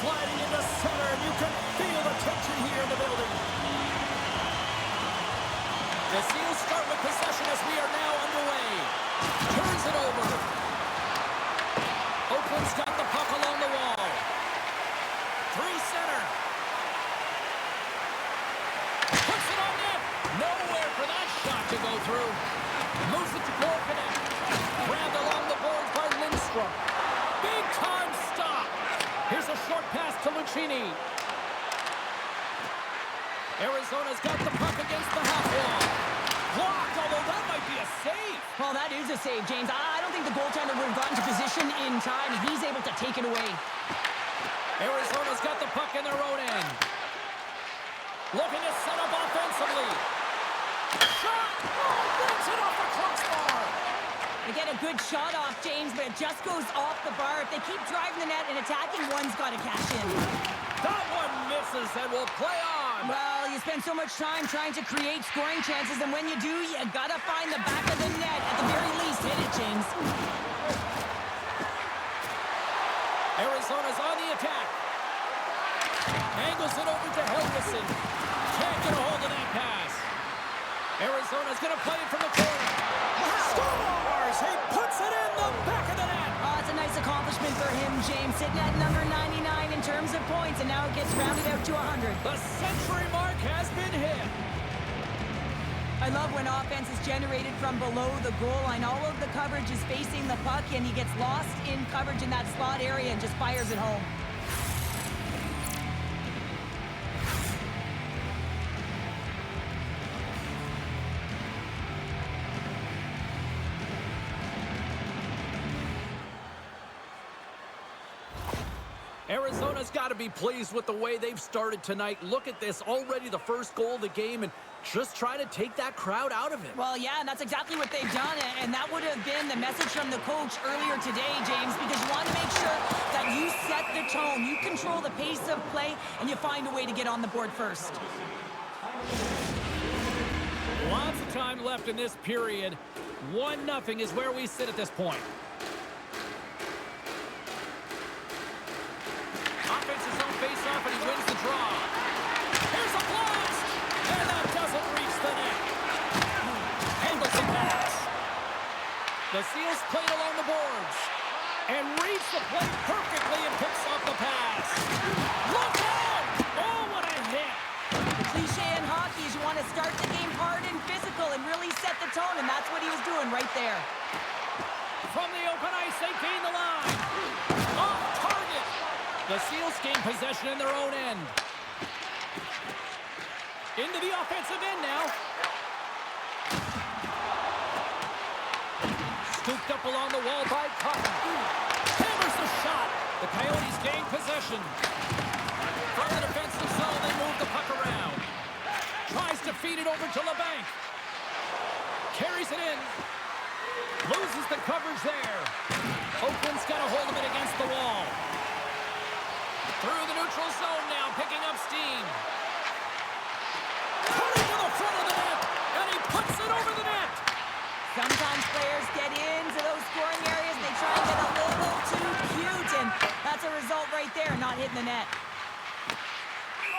sliding into center, and you can feel the tension here in the building. The Seals start with possession as we are now underway. Turns it over. Oakland's got the puck along the wall. Through center. Puts it on net. Nowhere for that shot to go through. Moves it to Colton. Grabbed along the boards by Lindstrom. Big time stop. Here's a short pass to Lucchini. Arizona's got the puck against the half wall. Blocked, although that might be a save. Well, that is a save, James. I don't think the goaltender would have gotten to position in time, and he's able to take it away. Arizona's got the puck in their own end. Looking to set up offensively. Shot! Oh, brings it off the crossbar. They get a good shot off, James, but it just goes off the bar. If they keep driving the net and attacking, one's got to cash in. That one misses and will play on. Well, you spend so much time trying to create scoring chances, and when you do, you got to find the back of the net. At the very least, hit it, James. Arizona's on the attack. Angles it over to Helgeson. Can't get a hold of that pass. Arizona's going to play it from the corner. Scores! He puts it in the back of the net. Oh, it's a nice accomplishment for him, James. Sitting at number 99 in terms of points, and now it gets rounded out to 100. The century mark has been hit. I love when offense is generated from below the goal line. All of the coverage is facing the puck, and he gets lost in coverage in that slot area and just fires it home. Arizona's got to be pleased with the way they've started tonight. Look at this, already the first goal of the game, and just try to take that crowd out of it. Well, yeah, and that's exactly what they've done, and that would have been the message from the coach earlier today, James, because you want to make sure that you set the tone, you control the pace of play, and you find a way to get on the board first. Lots of time left in this period. 1-0 is where we sit at this point. Offense's own face-off, and he wins the draw. Here's a blast! And that doesn't reach the net. Handles the pass. The Seals played along the boards. And reads the play perfectly and picks up the pass. Look out! Oh, what a hit! The cliche in hockey is you want to start the game hard and physical and really set the tone, and that's what he was doing right there. From the open ice, they gain the line. Off target. The Seals gain possession in their own end. Into the offensive end now. Scooped up along the wall by Colton. Hammers the shot. The Coyotes gain possession. From the defensive zone, they move the puck around. Tries to feed it over to Labanc. Carries it in. Loses the coverage there. Oakland's got a hold of it against the wall. Through the neutral zone now, picking up steam. Cutting to the front of the net, and he puts it over the net. Sometimes players get into those scoring areas, they try and get a little too cute, and that's a result right there, not hitting the net.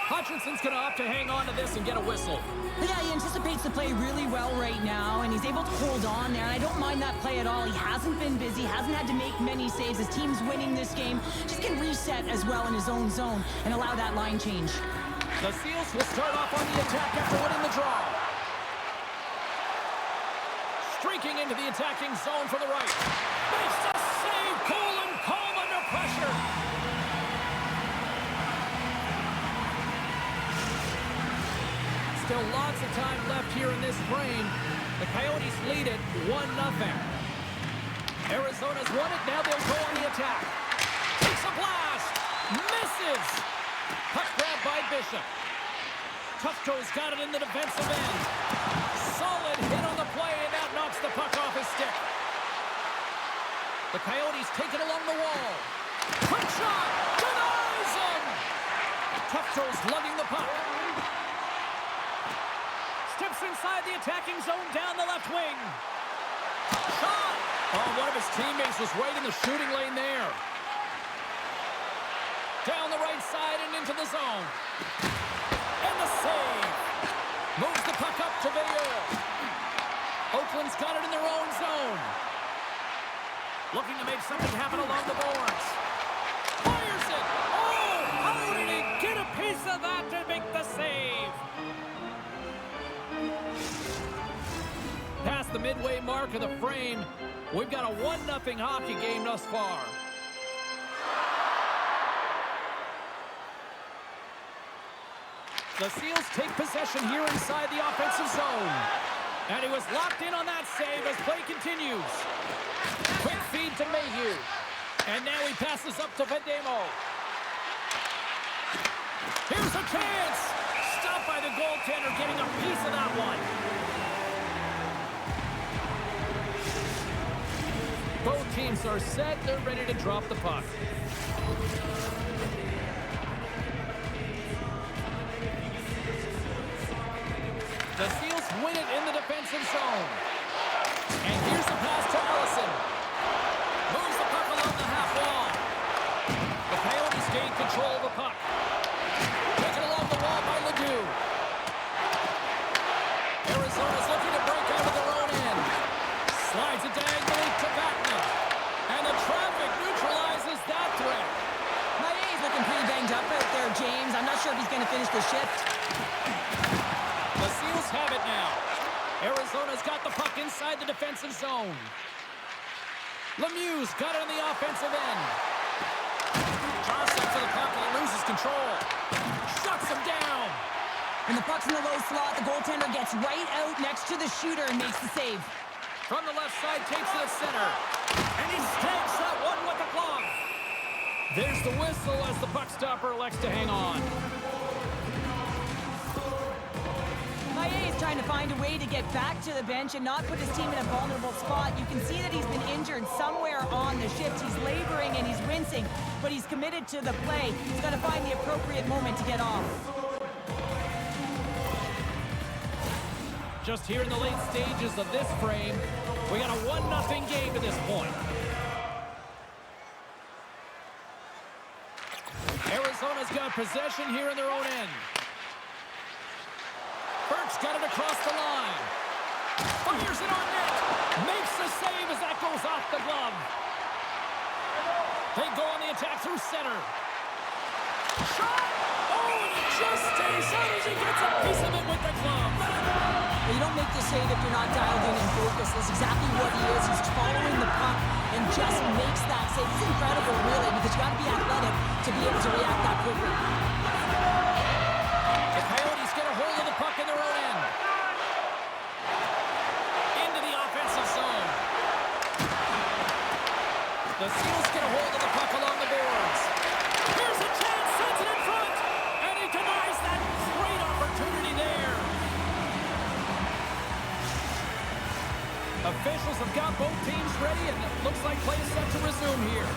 Hutchinson's going to opt to hang on to this and get a whistle. Yeah, he anticipates the play really well right now, and he's able to hold on there, and I don't mind that play at all. He hasn't been busy, hasn't had to make many saves. His team's winning this game. Just can reset as well in his own zone and allow that line change. The Seals will start off on the attack after winning the draw. Streaking into the attacking zone for the right. Makes the save, cool and calm under pressure. Still lots of time left here in this frame. The Coyotes lead it 1-0. Arizona's won it. Now they'll go on the attack. Takes a blast. Misses. Puck grab by Bishop. Tufto's got it in the defensive end. Solid hit on the play, and that knocks the puck off his stick. The Coyotes take it along the wall. Quick shot. Denies him. Tufto's lugging the puck. Steps inside the attacking zone down the left wing. Shot! Oh, one of his teammates was right in the shooting lane there. Down the right side and into the zone. And the save. Moves the puck up to Maillet. Oakland's got it in their own zone. Looking to make something happen along the boards. Fires it. Oh, how did he get a piece of that to make the save? Past the midway mark of the frame, we've got a 1-0 hockey game thus far. The Seals take possession here inside the offensive zone. And he was locked in on that save as play continues. Quick feed to Mayhew. And now he passes up to Vejdemo. Here's a chance. Stopped by the goaltender, getting a piece of that one. Both teams are set. They're ready to drop the puck. The Seals win it in the defensive zone. And here's the pass to Allison. Moves the puck along the half wall. The Coyotes gain control of the puck. Taken along the wall by Lemieux. Arizona's looking to break out of their own end. Slides it diagonally to Batman. And the traffic neutralizes that threat. Maillet's looking pretty banged up out there, James. I'm not sure if he's going to finish the shift. The Seals have it now. Arizona's got the puck inside the defensive zone. Lemieux's got it on the offensive end. Toss up to the puck and he loses control. Shuts him down. When the puck's in the low slot, the goaltender gets right out next to the shooter and makes the save. From the left side, takes it to center. And he snags that one with the glove. There's the whistle as the puck stopper elects to hang on. Maillet is trying to find a way to get back to the bench and not put his team in a vulnerable spot. You can see that he's been injured somewhere on the shift. He's laboring and he's rinsing, but he's committed to the play. He's got to find the appropriate moment to get off. Just here in the late stages of this frame, we got a 1-0 game to this point. Arizona's got possession here in their own end. Burke's got it across the line. Fires it on net. Makes the save as that goes off the glove. They go on the attack through center. Shot! Oh, and it just stays out as he gets a piece of it with the glove. You don't make the save if you're not dialed in and focused. That's exactly what he is. He's following the puck and just makes that save. It's incredible, really, because you got to be athletic to be able to react that quickly. The Coyotes get a hold of the puck in their own end. Into the offensive zone. The Seals get a hold of the puck along the boards. Here's a chance, sends it in front, and he denies that great opportunity there. Officials have got both teams ready, and it looks like play is set to resume here.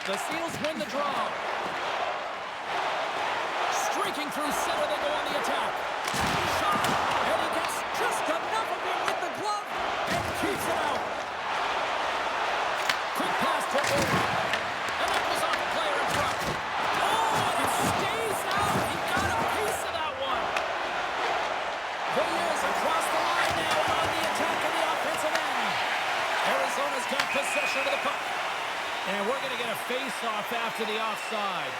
The Seals win the draw. Streaking through center, they go on the attack. Shot, and he gets just enough of it with the glove, and keeps it out. Quick pass to Gerald. And that goes off the player in front. Oh, and it stays out. He got a piece of that one. Maillet across the line now on the attack in the offensive end. Arizona's got possession of the puck. And we're going to get a face-off after the offside.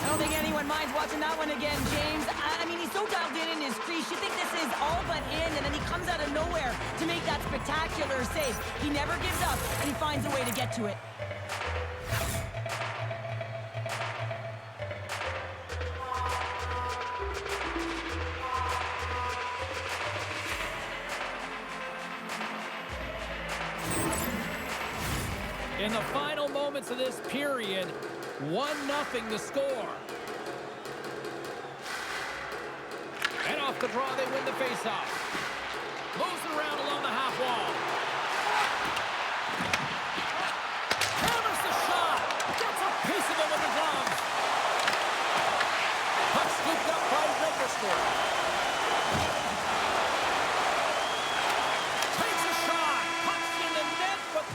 I don't think anyone minds watching that one again, James. I mean, he's so dialed in his crease. You think this is all but in, and then he comes out of nowhere to make that spectacular save. He never gives up, and he finds a way to get to it. In the final moments of this period, 1-0 the score. And off the draw, they win the faceoff. Moves it around along the half wall. Hammers the shot. Gets a piece of it with the glove. Puck scooped up by Ritchie. Takes a shot. Pucks in the net, but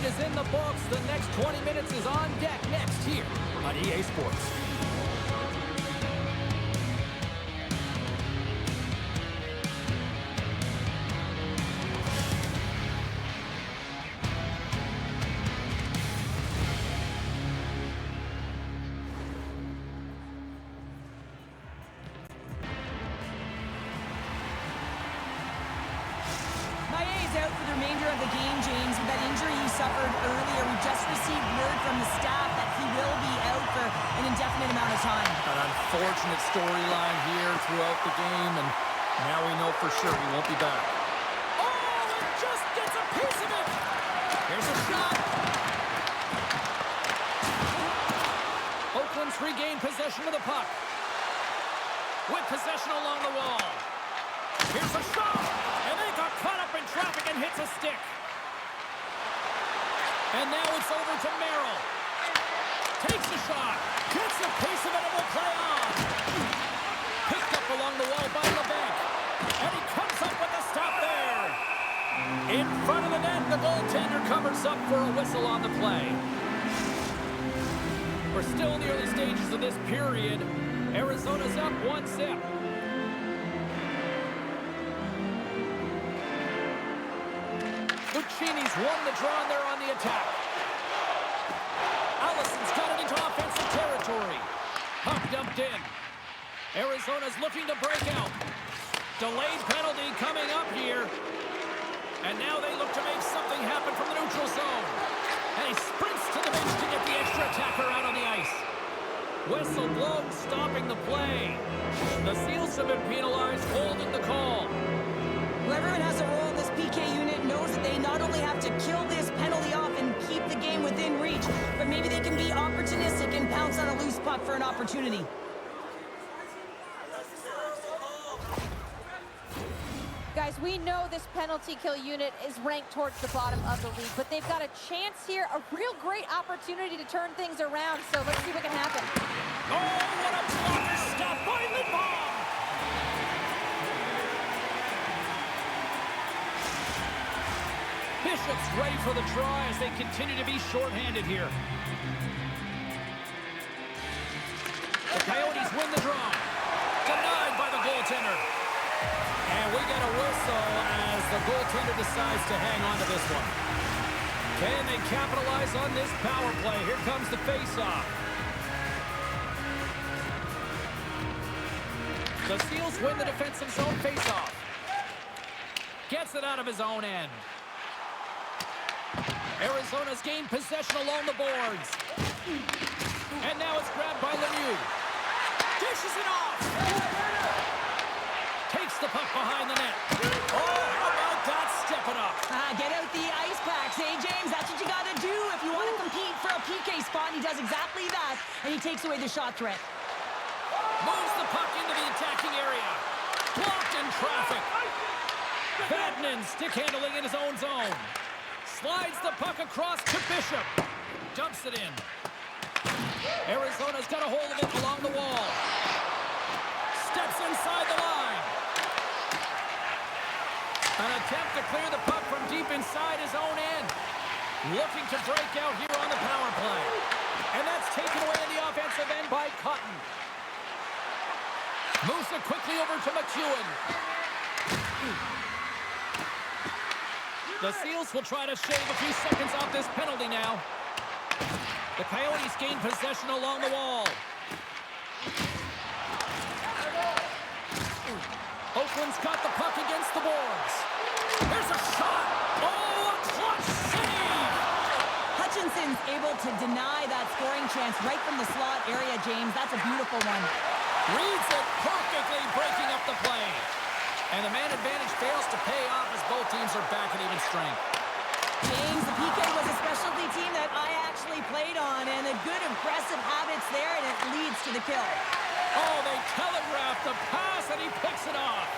is in the books. The next 20 minutes is on deck next here on EA Sports. Out for the remainder of the game, James. With that injury he suffered earlier, we just received word from the staff that he will be out for an indefinite amount of time. An unfortunate storyline here throughout the game, and now we know for sure he won't be back. Oh, and just gets a piece of it! Here's a shot! Oakland's regained possession of the puck. With possession along the wall. Here's a shot! And they got caught up in traffic and hits a stick. And now it's over to Merrill. Takes a shot. Gets a piece of it and will play on. Picked up along the wall by Labanc. And he comes up with a stop there. In front of the net, the goaltender covers up for a whistle on the play. We're still in the early stages of this period. Arizona's up 1-0. Lucchini's won the draw and they're on the attack. Allison's got it into offensive territory. Puck dumped in. Arizona's looking to break out. Delayed penalty coming up here. And now they look to make something happen from the neutral zone. And he sprints to the bench to get the extra attacker out on the ice. Whistle blown, stopping the play. The Seals have been penalized, holding the call. Well, everyone has a role in this PK unit, knows that they not only have to kill this penalty off and keep the game within reach, but maybe they can be opportunistic and pounce on a loose puck for an opportunity. Guys, we know this penalty kill unit is ranked towards the bottom of the league, but they've got a chance here, a real great opportunity to turn things around, so let's see what can happen. Oh, what a blocker stop by Labanc! Bishop's ready for the try as they continue to be shorthanded here. The Coyotes win the draw. Denied by the goaltender. And we get a whistle as the goaltender decides to hang on to this one. Can they capitalize on this power play? Here comes the face-off. The Seals win the defensive zone face-off. Gets it out of his own end. Arizona's gained possession along the boards. And now it's grabbed by Lemieux. Dishes it off. Takes the puck behind the net. Oh, how about that? Stepping up. Get out the ice packs, hey, James? That's what you got to do if you want to compete for a PK spot. He does exactly that, and he takes away the shot threat. Moves the puck into the attacking area. Blocked in traffic. Vejdemo stick handling in his own zone. Slides the puck across to Bishop. Dumps it in. Arizona's got a hold of it along the wall. Steps inside the line. An attempt to clear the puck from deep inside his own end. Looking to break out here on the power play. And that's taken away in the offensive end by Colton. Moves it quickly over to McEwen. The Seals will try to shave a few seconds off this penalty now. The Coyotes gain possession along the wall. Oakland's got the puck against the boards. Here's a shot. Oh, a clutch save. Hutchinson's able to deny that scoring chance right from the slot area, James. That's a beautiful one. Reads it perfectly, breaking up the play. And the man advantage fails to pay off as both teams are back at even strength. James, the PK was a specialty team that I actually played on, and a good impressive habits there, and it leads to the kill. Oh, they telegraphed the pass, and he picks it off.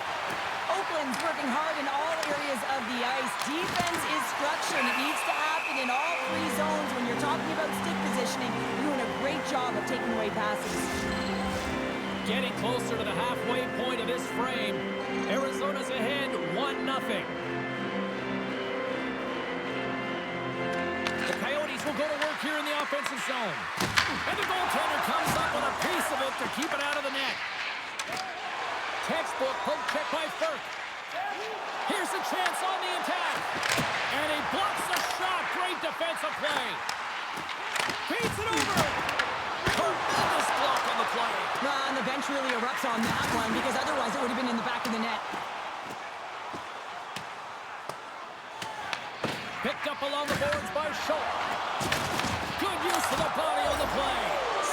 Oakland's working hard in all areas of the ice. Defense is structured. It needs to happen in all three zones. When you're talking about stick positioning, you're doing a great job of taking away passes. Getting closer to the halfway point of this frame. Arizona's ahead 1-0. zone. And the goaltender comes up with a piece of it to keep it out of the net. Textbook poke check by Firth. Here's a chance on the attack. And he blocks the shot. Great defensive play. Feeds it over. Tremendous block on the play. And the bench really erupts on that one because otherwise it would have been in the back of the net. Picked up along the boards by Schultz. Good use of the body on the play.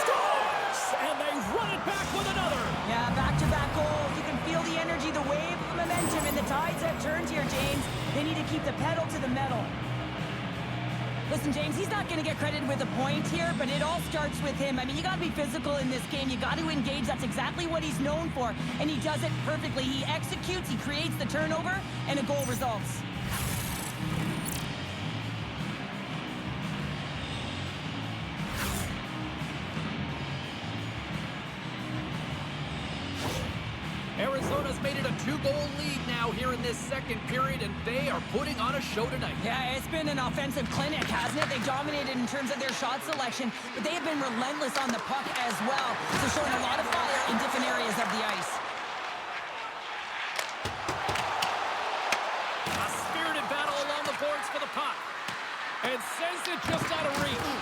Scores! And they run it back with another. Yeah, back-to-back goals. You can feel the energy, the wave of momentum, and the tides have turned here, James. They need to keep the pedal to the metal. Listen, James, he's not going to get credited with a point here, but it all starts with him. I mean, you got to be physical in this game. You got to engage. That's exactly what he's known for, and he does it perfectly. He executes, he creates the turnover, and a goal results. Arizona's made it a 2-goal lead now here in this second period, and they are putting on a show tonight. Yeah, it's been an offensive clinic, hasn't it? They dominated in terms of their shot selection, but they have been relentless on the puck as well. So showing a lot of fire in different areas of the ice. A spirited battle along the boards for the puck. And sends it just out of reach.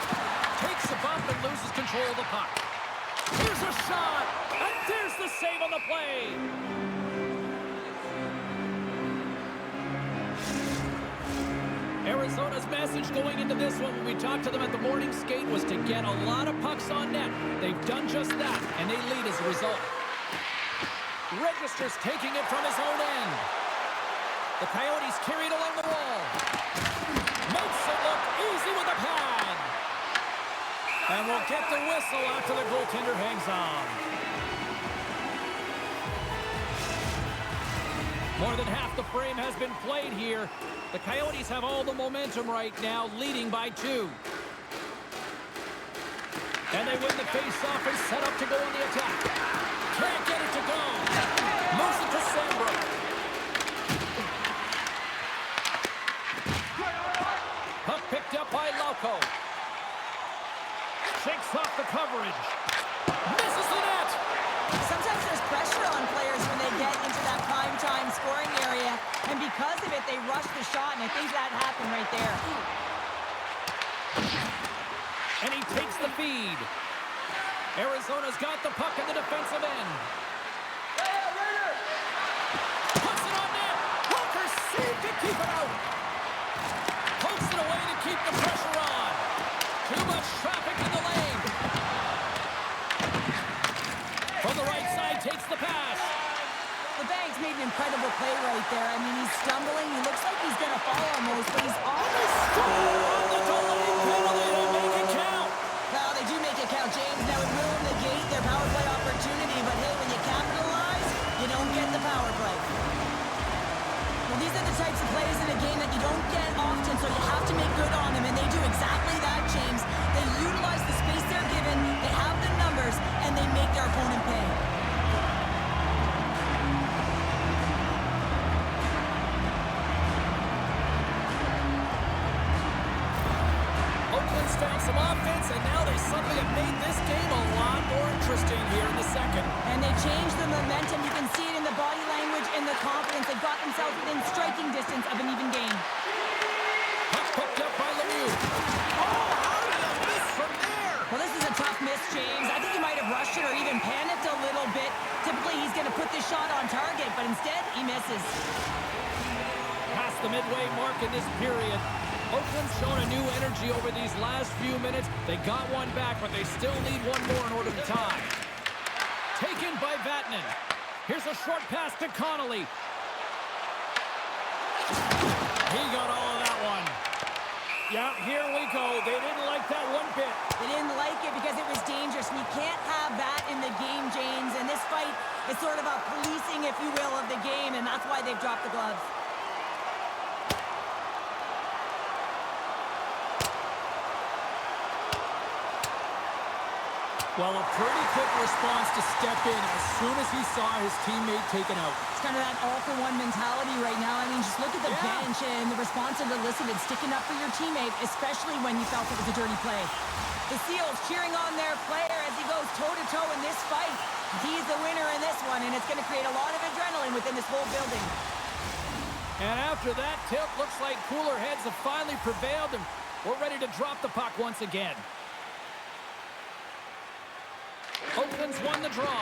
Takes a bump and loses control of the puck. Here's a shot, and there's the save on the play. Arizona's message going into this one when we talked to them at the morning skate was to get a lot of pucks on net. They've done just that, and they lead as a result. Registers taking it from his own end. The Coyotes carry it along the wall. Makes it look easy with a pad. And we'll get the whistle after the goaltender hangs on. More than half the frame has been played here. The Coyotes have all the momentum right now, leading by 2. And they win the face-off and set up to go on the attack. Can't get it to go. Moves it to Sambro. Puck picked up by Lauco. Shakes off the coverage. Misses the net. Sometimes there's pressure on players when they get into that prime-time scoring area, and because of it, they rush the shot, and I think that happened right there. And he takes the feed. Arizona's got the puck in the defensive end. Puts it on net. Walker saved to keep it out. Pokes it away to keep the pressure on. Too much traffic in the lane. From the right side, takes the pass. Labanc's made an incredible play right there. I mean, he's stumbling. He looks like he's going to fall almost, but he's almost On the delayed penalty to make it count. Well, they do make it count, James. Now it will negate their power play opportunity, but hey, when you capitalize, you don't get the power play. Well, these are the types of plays in a game that you don't get often, so you have to make good on them, and they do exactly that, James. They utilize the space they're given, they have the numbers, and they make their opponent pay. Oakland's found some offense, and now they suddenly have made this game a lot more interesting here in the second. And they changed the momentum. You can see it in the body language and the confidence. They got themselves within striking distance of an even game. Puck picked up by Lemieux. Oh, how did he miss from there? Well, this is a tough miss, James. I think he might have rushed it or even panicked a little bit. Typically, he's going to put this shot on target, but instead, he misses. Past the midway mark in this period. Oakland's shown a new energy over these last few minutes. They got one back, but they still need one more in order to tie. Taken by Vatanen. Here's a short pass to Connolly. He got all of that one. Yeah, here we go. They didn't like that one bit. They didn't like it because it was dangerous, and you can't have that in the game, James. And this fight is sort of a policing, if you will, of the game, and that's why they've dropped the gloves. Well, a pretty quick response to step in as soon as he saw his teammate taken out. It's kind of that all-for-one mentality right now. I mean, just look at the bench and the response it elicited, sticking up for your teammate, especially when you felt it was a dirty play. The Seals cheering on their player as he goes toe-to-toe in this fight. He's the winner in this one, and it's going to create a lot of adrenaline within this whole building. And after that tilt, looks like cooler heads have finally prevailed, and we're ready to drop the puck once again. Oakland's won the draw.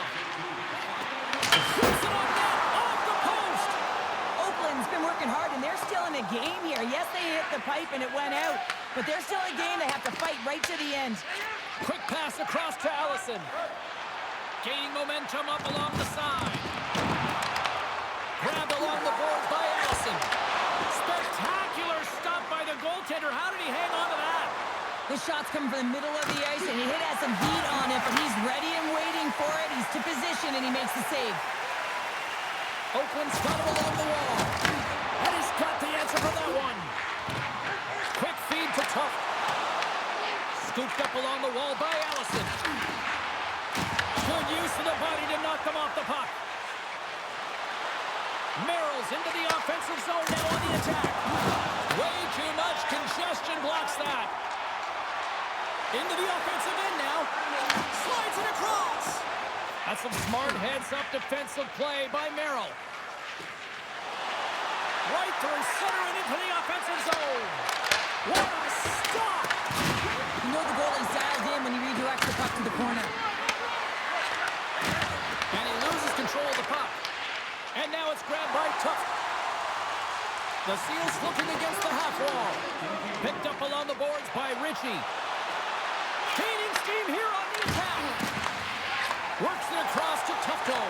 Shoots it on net, off the post! Oakland's been working hard, and they're still in a game here. Yes, they hit the pipe and it went out, but they're still a game. They have to fight right to the end. Quick pass across to Allison. Gaining momentum up along the side. Grabbed along the boards by Allison. Spectacular stop by the goaltender. How did he hang on to that? The shot's coming from the middle of the ice, and he has some heat on it, but he's ready and waiting for it. He's to position, and he makes the save. Oakland's got him along the wall. And he's got the answer for that one. Quick feed to Tuff. Scooped up along the wall by Allison. Good use of the body to knock them off the puck. Merrill's into the offensive zone now on the attack. Way too much congestion blocks that. Into the offensive end now. Slides it across. That's some smart heads-up defensive play by Merrill. Right through center and into the offensive zone. What a stop! You know the goalie's dialed in when he redirects the puck to the corner. And he loses control of the puck. And now it's grabbed by Tuff. The Seals looking against the half wall. Picked up along the boards by Ritchie. Gaining steam here on the attack. Works it across to Tufto.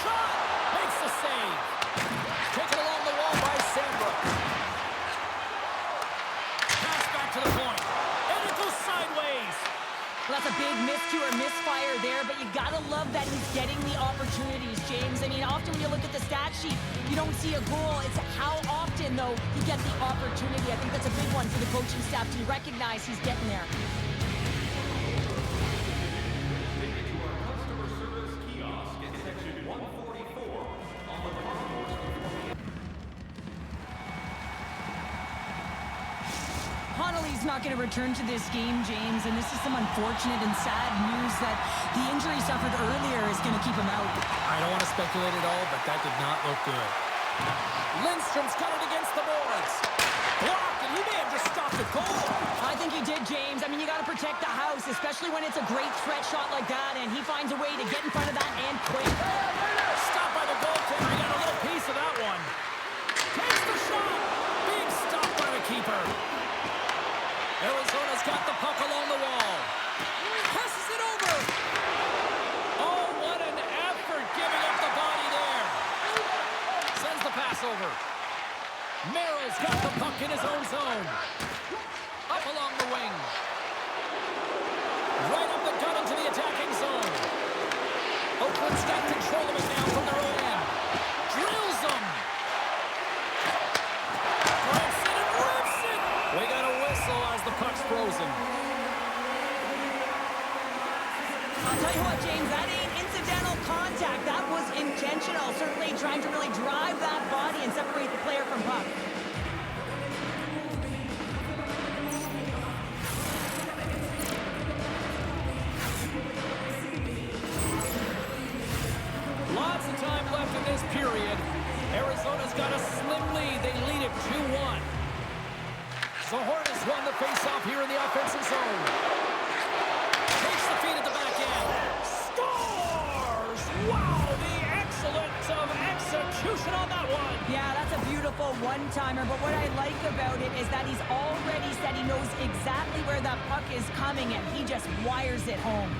Shot! Makes the save. Taken along the wall by Sandra. Pass back to the point. And it goes sideways. Well, that's a big miscue or misfire there, but you gotta love that he's getting the opportunities, James. I mean, often when you look at the stat sheet, you don't see a goal. It's how often, though, you get the opportunity. I think that's a big one for the coaching staff to recognize he's getting there. He's not going to return to this game, James, and this is some unfortunate and sad news that the injury suffered earlier is going to keep him out. I don't want to speculate at all, but that did not look good. Lindstrom's got it against the boards. Blocked, and he may have just stopped the goal. I think he did, James. I mean, you got to protect the house, especially when it's a great threat shot like that, and he finds a way to get in front of that and quick. Stopped by the goaltender. He got a little piece of that one. Takes the shot. Being stopped by the keeper. Arizona's got the puck along the wall. Passes it over. Oh, what an effort giving up the body there. Sends the pass over. Merrill's got the puck in his own zone. Up along the wing. Right up the gut into the attacking zone. Oakland's got control of it now from their own end. Drills them. Rips it and rips it. We got a whistle as the puck's frozen. I'll tell you what, James, that ain't incidental contact. That was intentional. Certainly trying to really drive that body and separate the player from puck. Lots of time left in this period. Arizona's got a slim lead. They lead it 2-1. Zohorna's won the face-off here in the offensive zone. Takes the feed at the back end. Scores! Wow, the excellence of execution on that one. Yeah, that's a beautiful one-timer, but what I like about it is that he's already said he knows exactly where that puck is coming, and he just wires it home.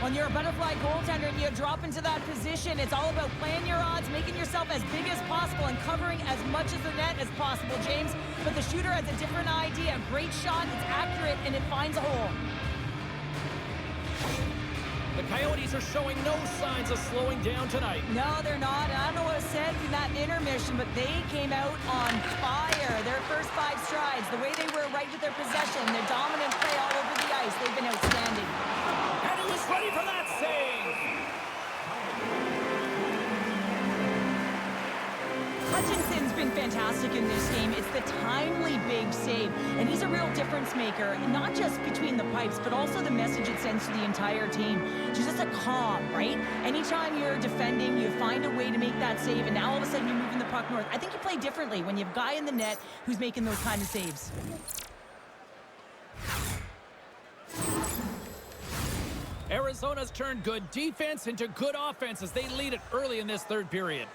When you're a butterfly goaltender and you drop into that position, it's all about playing your odds, making yourself as big as possible, and covering as much of the net as possible, James. But the shooter has a different idea. Great shot, it's accurate, and it finds a hole. The Coyotes are showing no signs of slowing down tonight. No, they're not. I don't know what was said in that intermission, but they came out on fire. Their first 5 strides, the way they were right with their possession, their dominant play all over the ice, they've been outstanding. And he was ready for that save. Hutchinson's been fantastic in this game. It's the timely big save. And he's a real difference maker, not just between the pipes, but also the message it sends to the entire team. Just a calm, right? Anytime you're defending, you find a way to make that save, and now all of a sudden you're moving the puck north. I think you play differently when you have a guy in the net who's making those kind of saves. Arizona's turned good defense into good offense as they lead it early in this third period.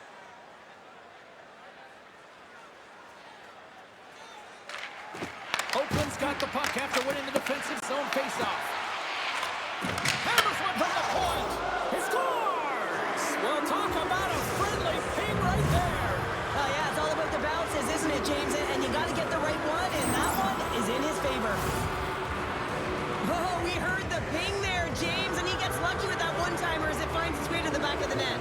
Oakland's got the puck after winning the defensive zone faceoff. Hammers one from the point. He scores! Well, talk about a friendly ping right there. Oh, yeah, it's all about the bounces, isn't it, James? And you got to get the right one, and that one is in his favor. Oh, we heard the ping there, James, and he gets lucky with that one-timer as it finds its way to the back of the net.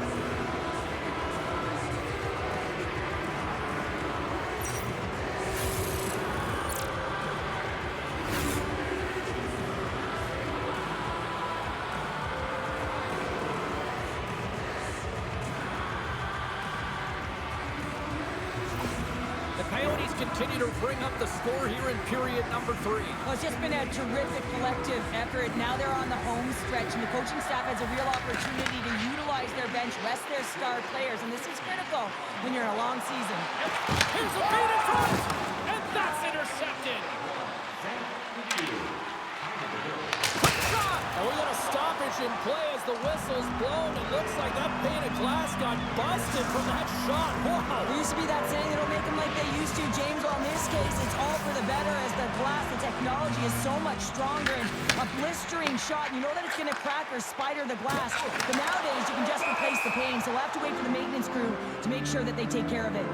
Coyotes continue to bring up the score here in period number 3. Well, it's just been a terrific collective effort. Now they're on the home stretch, and the coaching staff has a real opportunity to utilize their bench, rest their star players, and this is critical when you're in a long season. Here's a feed in front, and that's intercepted. Quick shot! And we got a stoppage in play as the whistle's blown. It looks like that pane of glass got busted from that shot. Wow! There used to be that saying, they don't make them like they used to, James. Well, in this case, it's all for the better as the glass, the technology is so much stronger. And a blistering shot, you know that it's going to crack or spider the glass. But nowadays, you can just replace the pane, so we'll have to wait for the maintenance crew to make sure that they take care of it.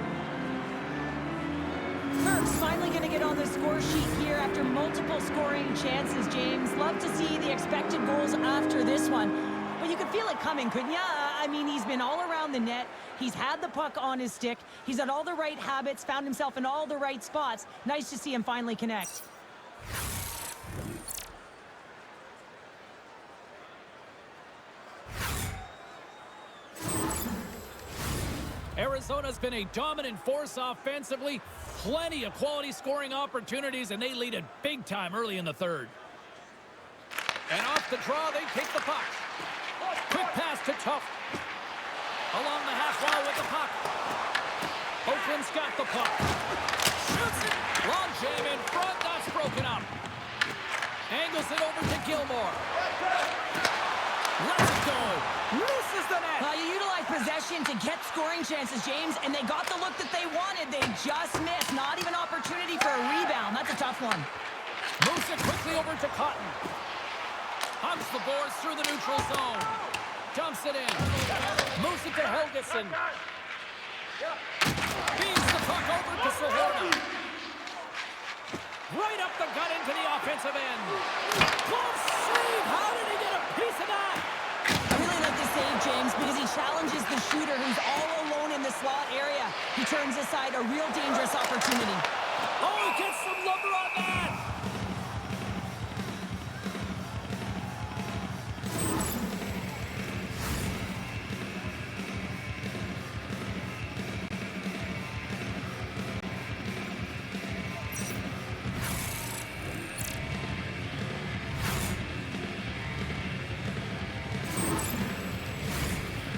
Kirk's finally going to get on the score sheet here after multiple scoring chances, James. Love to see the expected goals after this one. But you could feel it coming, couldn't you? I mean, he's been all around the net. He's had the puck on his stick. He's had all the right habits, found himself in all the right spots. Nice to see him finally connect. Arizona's been a dominant force offensively. Plenty of quality scoring opportunities, and they lead it big time early in the third. And off the draw, they take the puck. Quick pass to Tuft. Along the half wall with the puck. Oakland's got the puck. Shoots it. Long jam in front. That's broken up. Angles it over to Gilmore. Lets it go. Misses the net. You utilize possession to get scoring chances, James, and they got the look that they wanted. They just missed. Not even opportunity for a rebound. That's a tough one. Moves it quickly over to Cotton. Humps the boards through the neutral zone. Dumps it in. Moves it to Helgeson. Beams the puck over to Zohorna. Right up the gut into the offensive end. Close save. How did he get a piece of that? I really like the save, James, because he challenges the shooter who's all alone in the slot area. He turns aside a real dangerous opportunity. Oh, he gets some lumber on that.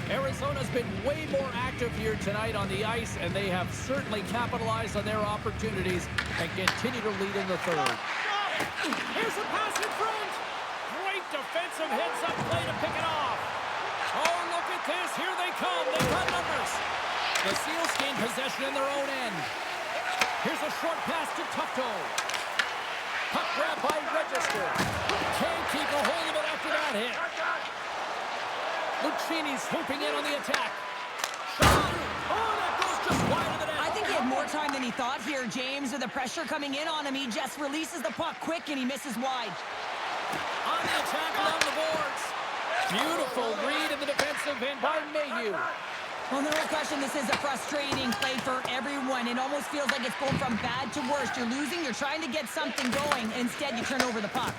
Arizona's been way more active here tonight on the ice, and they have certainly capitalized on their opportunities and continue to lead in the third. Here's a pass in front. Great defensive heads-up play to pick it off. Oh, look at this. Here they come. They've got numbers. The Seals gain possession in their own end. Here's a short pass to Tufto. Puck grab by Register. Can't keep a hold of it after that hit. Lucchini's swooping in on the attack. Shot! Oh, that goes just wide of the net. I think he had more time than he thought here, James. With the pressure coming in on him, he just releases the puck quick and he misses wide. On the attack along the boards. Beautiful read in the defensive end by Mayhew. Well, no question, this is a frustrating play for everyone. It almost feels like it's going from bad to worse. You're losing, you're trying to get something going, and instead you turn over the puck.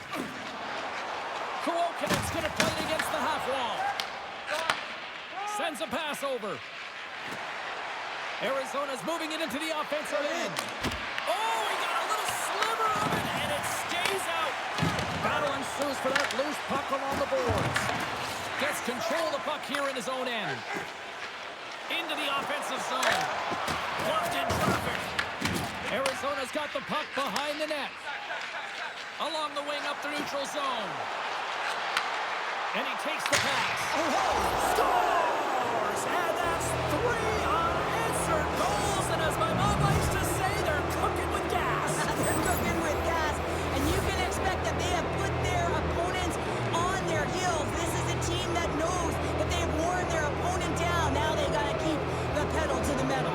Colton's going to play it against the half wall. Sends a pass over. Arizona's moving it into the offensive end. Oh, he got a little sliver of it, and it stays out. Battle ensues for that loose puck along the boards. Gets control of the puck here in his own end. Into the offensive zone. Blocked in traffic. Arizona's got the puck behind the net. Along the wing up the neutral zone. And he takes the pass. Scores! And that's 3 unanswered goals. And as my mom likes to say, they're cooking with gas. They're cooking with gas. And you can expect that they have put their opponents on their heels. This is a team that knows that they've worn their opponent down. Now they got to keep the pedal to the metal.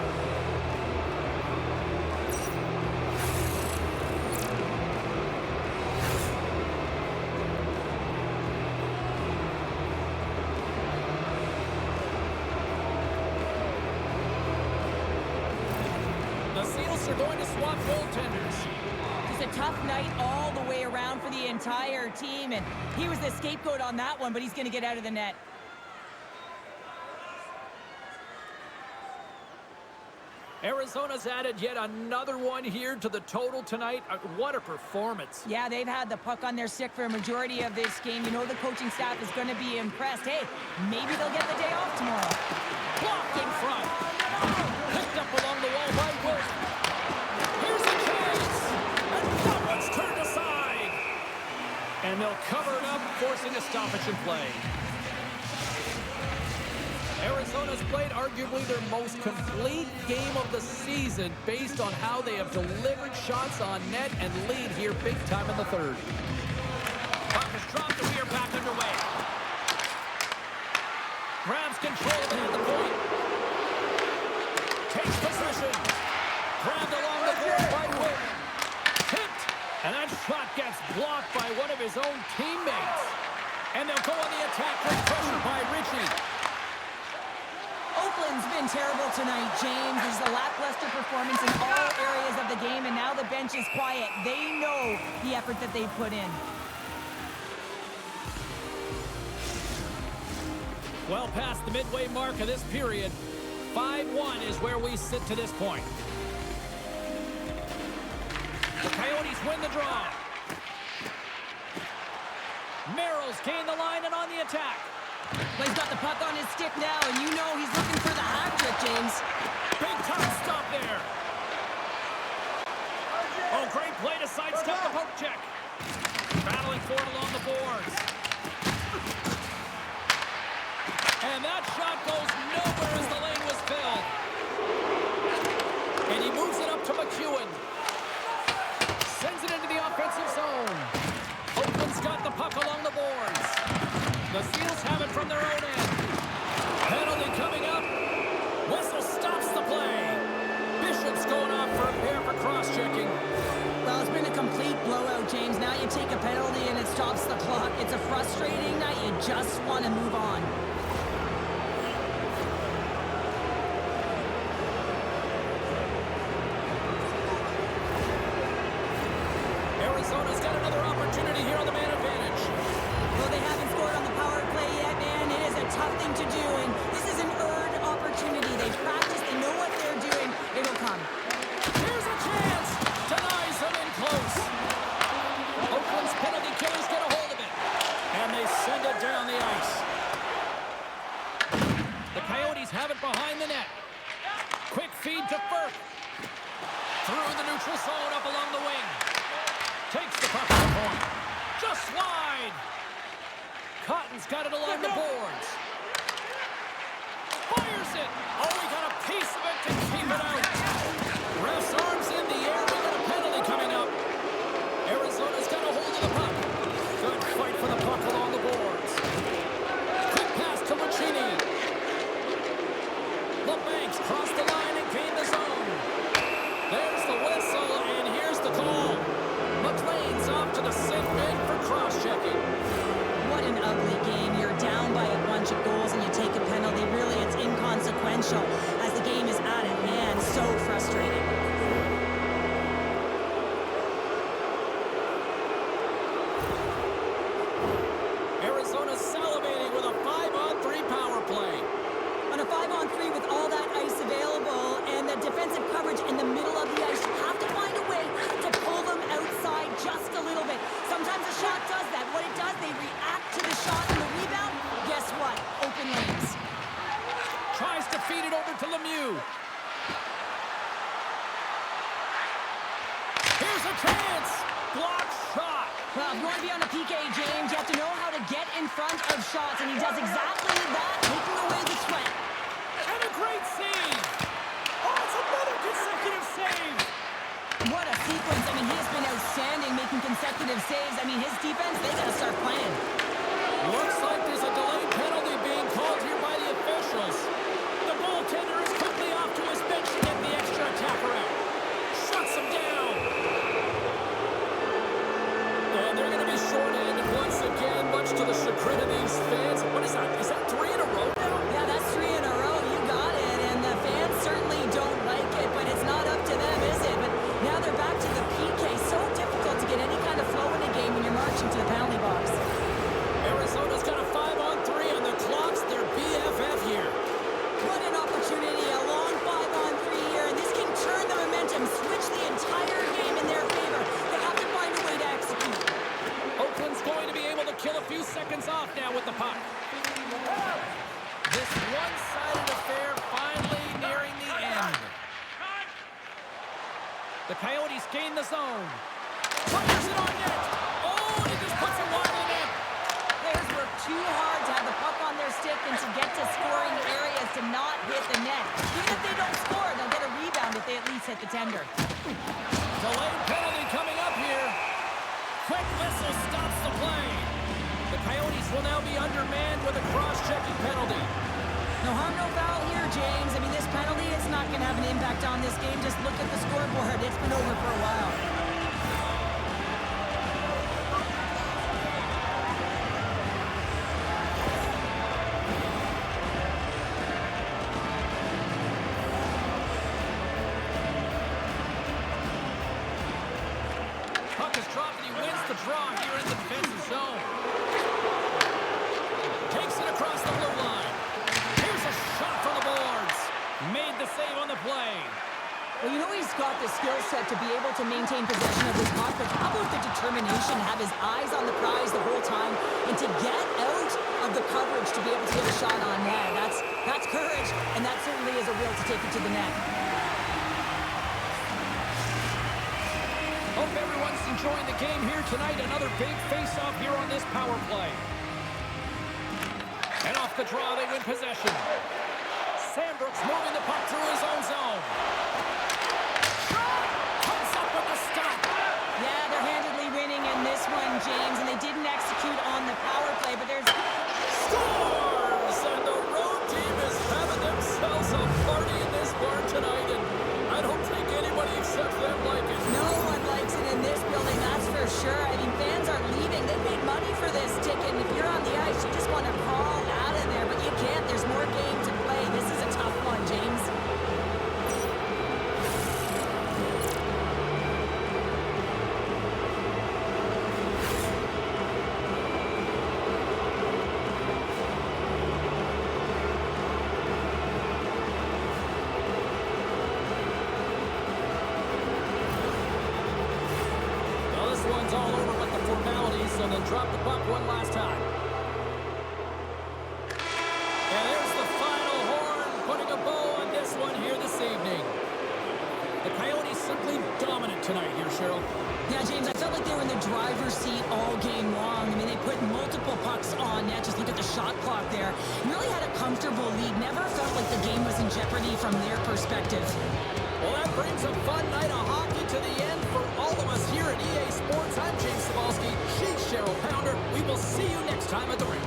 Are going to swap goaltenders. Just a tough night all the way around for the entire team, and he was the scapegoat on that one, but he's going to get out of the net. Arizona's added yet another one here to the total tonight. What a performance. Yeah, they've had the puck on their stick for a majority of this game. You know the coaching staff is going to be impressed. Hey, maybe they'll get the day off tomorrow. Blocked in front. Picked up along the wall by Willman. Here's the chance. And that one's turned aside. And they'll cover it up, forcing a stoppage in play. Arizona's played arguably their most complete game of the season based on how they have delivered shots on net and lead here big time in the third. Puck is dropped and we are back underway. Grabs control of it at the point. Takes possession. Grabbed along the board by Willman. Tipped. And that shot gets blocked by one of his own teammates. And they'll go on the attack with pressure by Ritchie. Oakland's been terrible tonight, James. There's a lackluster performance in all areas of the game, and now the bench is quiet. They know the effort that they've put in. Well past the midway mark of this period, 5-1 is where we sit to this point. The Coyotes win the draw. Merrill's gained the line and on the attack. Well, he's got the puck on his stick now, and you know he's looking for the hat trick, James. Big time stop there. Oh, great play to sidestep the poke check. Battling for it along the boards. And that shot goes nowhere as the lane was filled. And he moves it up to McEwen. Sends it into the offensive zone. Oakland's got the puck along the boards. The Seals have it from their own end. Penalty coming up. Whistle stops the play. Bishop's going off for a pair for cross-checking. Well, it's been a complete blowout, James. Now you take a penalty and it stops the clock. It's a frustrating night. You just want to move on. Arizona's got another opportunity here on the man advantage. Well, they haven't scored on the power play yet, man. It is a tough thing to do, and this is an earned opportunity. They've practiced. They know what they're doing. It'll come. Here's a chance. Denies him in close. Oakland's penalty killers get a hold of it. And they send it down the ice. The Coyotes have it behind the net. Quick feed to Burke. Through the neutral zone up along the wing. Takes the puck to the point. Just wide. Cotton's got it along the boards. Fires it. Oh, he got a piece of it to keep it out. Ref's arms in the air. We got a penalty coming up. Arizona's got a hold of the puck. Good fight for the puck along the boards. Quick pass to Lucchini. Labanc crossed the line and gained the zone. There's the whistle, and here's the call. McLean's off to the sick bin for cross-checking. What an ugly game. You're down by a bunch of goals and you take a penalty. Really, it's inconsequential as the game is out of hand. So frustrating. Arizona's salivating with a 5-on-3 power play. On a 5-on-3 with all that ice available and the defensive coverage in the middle of the ice, you have to find a If you want to be on a PK, James, you have to know how to get in front of shots, and he does exactly that, taking away the sweat. And a great save. Oh, it's another consecutive save. What a sequence. I mean, he has been outstanding making consecutive saves. I mean, his defense, they got to start playing. Looks like there's a delayed penalty being called here by the officials. The goaltender is quickly off to his bench to get the extra attacker out. Shuts him down. And they're going to be short-handed once again, much to the chagrin of these fans. What is that? Is that 3 in a row now? Yeah, that's 3 in a row. You got it. And the fans certainly don't like it, but it's not up to them, is it? But now they're back to the PK. So difficult to get any kind of flow in a game when you're marching to the penalty box. Arizona's got a 5-on-3 on the clocks. They're BFF here. What an opportunity. A long 5-on-3 here. And this can turn the momentum, switch the entire game in their favor. They have to find a way to execute. Oakland's going to be able to kill a few seconds off now with the puck. This one-sided affair finally nearing the end. The Coyotes gain the zone. Fires it on net. Oh, and he just puts it wide of the net. Players work too hard to have the puck on their stick and to get to scoring areas to not hit the net. Even if they don't score, they'll get a rebound if they at least hit the tender. Delayed penalty coming up here. Quick whistle stops the play. The Coyotes will now be undermanned with a cross-checking penalty. No harm, no foul here, James. I mean, this penalty is not going to have an impact on this game. Just look at the scoreboard. It's been over for a while. Puck is dropped and he wins the draw here in the defensive zone. Takes it across the blue line. Here's a shot from the boards. Made the save on the play. Well, you know he's got the skill set to be able to maintain possession of his puck, but how about the determination to have his eyes on the prize the whole time and to get out of the coverage to be able to get a shot on net? That's courage, and that certainly is a will to take it to the net. Hope everyone's enjoying the game here tonight. Another big face-off here on this power play. And off the draw, they win possession. Sandbrook's moving the puck through his own zone. Shot! Comes up with the stop. Yeah, they're handedly winning in this one, James, and they didn't execute on the power play, but there's... Scores! And the road team is having themselves a party in this barn tonight, and I don't think anybody except them like it. No one likes it in this building, that's for sure. I mean, fans are leaving. They paid money for this ticket, and if you're on the ice, you just want to crawl out of there, but you can't. There's more game to play. This is a tough one, James. One's all over with the formalities, so they'll drop the puck one last time. And there's the final horn, putting a bow on this one here this evening. The Coyotes simply dominant tonight here, Cheryl. Yeah, James, I felt like they were in the driver's seat all game long. I mean, they put multiple pucks on net. Just look at the shot clock there. Really had a comfortable lead. Never felt like the game was in jeopardy from their perspective. Well, that brings a fun night of hockey to the end for all of us here at EA Sports. I'm James Cebulski. She's Cheryl Pounder. We will see you next time at the rink.